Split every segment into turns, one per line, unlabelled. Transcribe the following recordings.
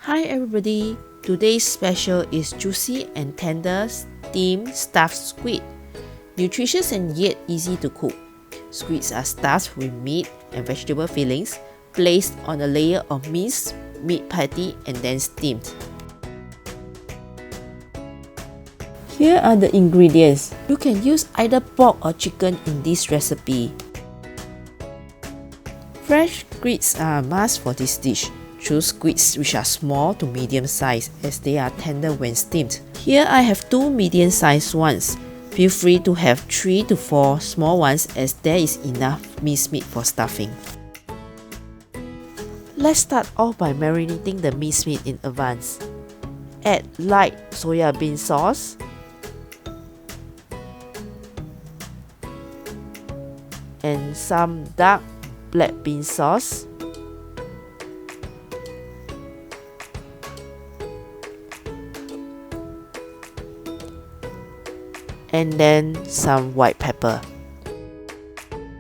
Hi everybody, today's special is juicy and tender steamed stuffed squid. Nutritious and yet easy to cook. Squids are stuffed with meat and vegetable fillings, placed on a layer of minced meat patty and then steamed. Here are the ingredients. You can use either pork or chicken in this recipe. Fresh squids are a must for this dish. Choose squids which are small to medium size as they are tender when steamed. Here I have 2 medium sized ones. Feel free to have 3 to 4 small ones as there is enough minced meat for stuffing. Let's start off by marinating the minced meat in advance. Add light soya bean sauce, and some dark black bean sauce, and then some white pepper.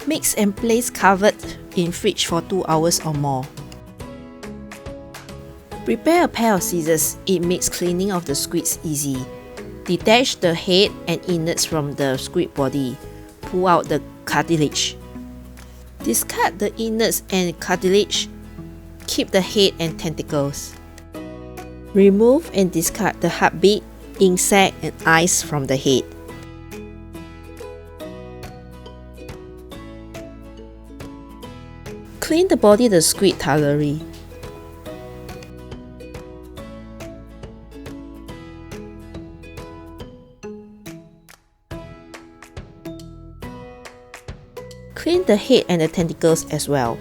Mix and place covered in fridge for 2 hours or more. Prepare a pair of scissors. It makes cleaning of the squids easy. Detach the head and innards from the squid body. Pull out the cartilage. Discard the innards and cartilage. Keep the head and tentacles. Remove and discard the heartbeat, insect and eyes from the head. Clean the body of the squid thoroughly. Clean the head and the tentacles as well.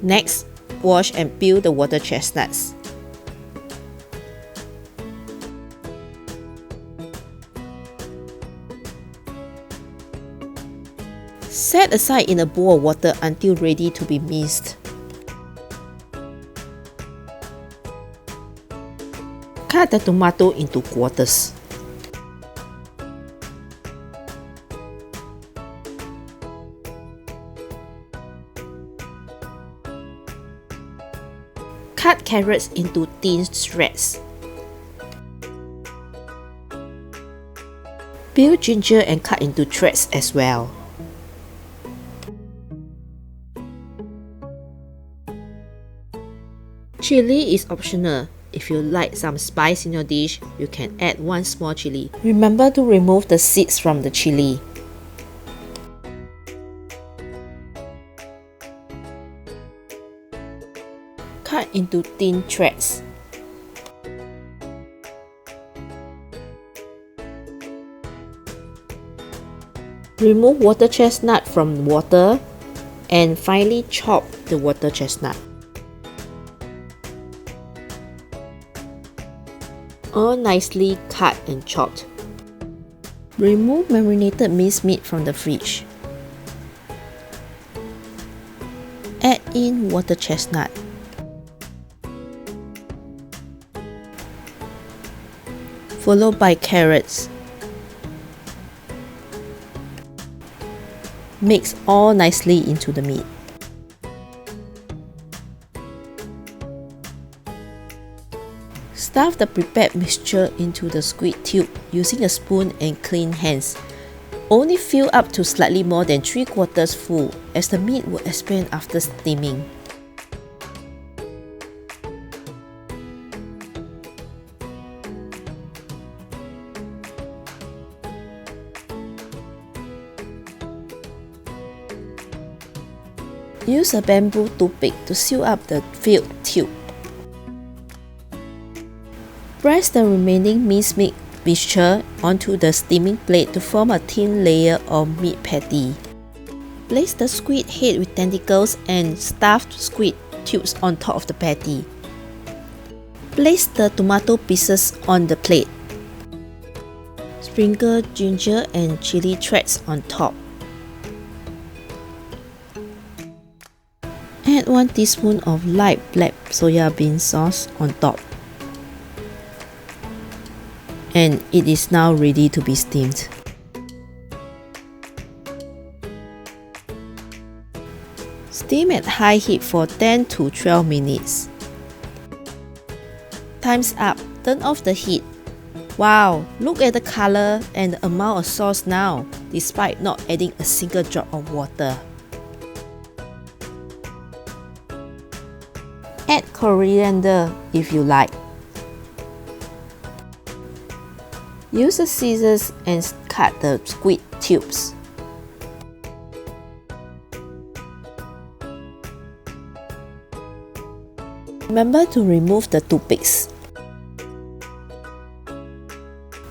Next, wash and peel the water chestnuts. Set aside in a bowl of water until ready to be minced. Cut the tomato into quarters. Cut carrots into thin shreds. Peel ginger and cut into shreds as well. Chili is optional. If you like some spice in your dish, you can add 1 small chili. Remember to remove the seeds from the chili. Cut into thin shreds. Remove water chestnut from water and finely chop the water chestnut. All nicely cut and chopped. Remove marinated minced meat from the fridge. Add in water chestnut. Followed by carrots. Mix all nicely into the meat. Stuff the prepared mixture into the squid tube using a spoon and clean hands. Only fill up to slightly more than 3/4 full as the meat will expand after steaming. Use a bamboo toothpick to seal up the filled tube. Press the remaining minced meat mixture onto the steaming plate to form a thin layer of meat patty. Place the squid head with tentacles and stuffed squid tubes on top of the patty. Place the tomato pieces on the plate. Sprinkle ginger and chili shreds on top. Add 1 teaspoon of light black soya bean sauce on top. and it is now ready to be steamed. Steam at high heat for 10 to 12 minutes. Time's up. Turn off the heat. Wow, look at the color and the amount of sauce now, despite not adding a single drop of water. Add coriander if you like. Use the scissors and cut the squid tubes. Remember to remove the toothpicks.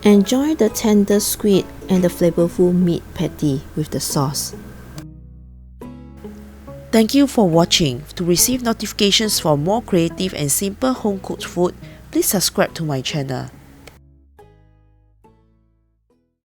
Enjoy the tender squid and the flavorful meat patty with the sauce. Thank you for watching. To receive notifications for more creative and simple home-cooked food, please subscribe to my channel.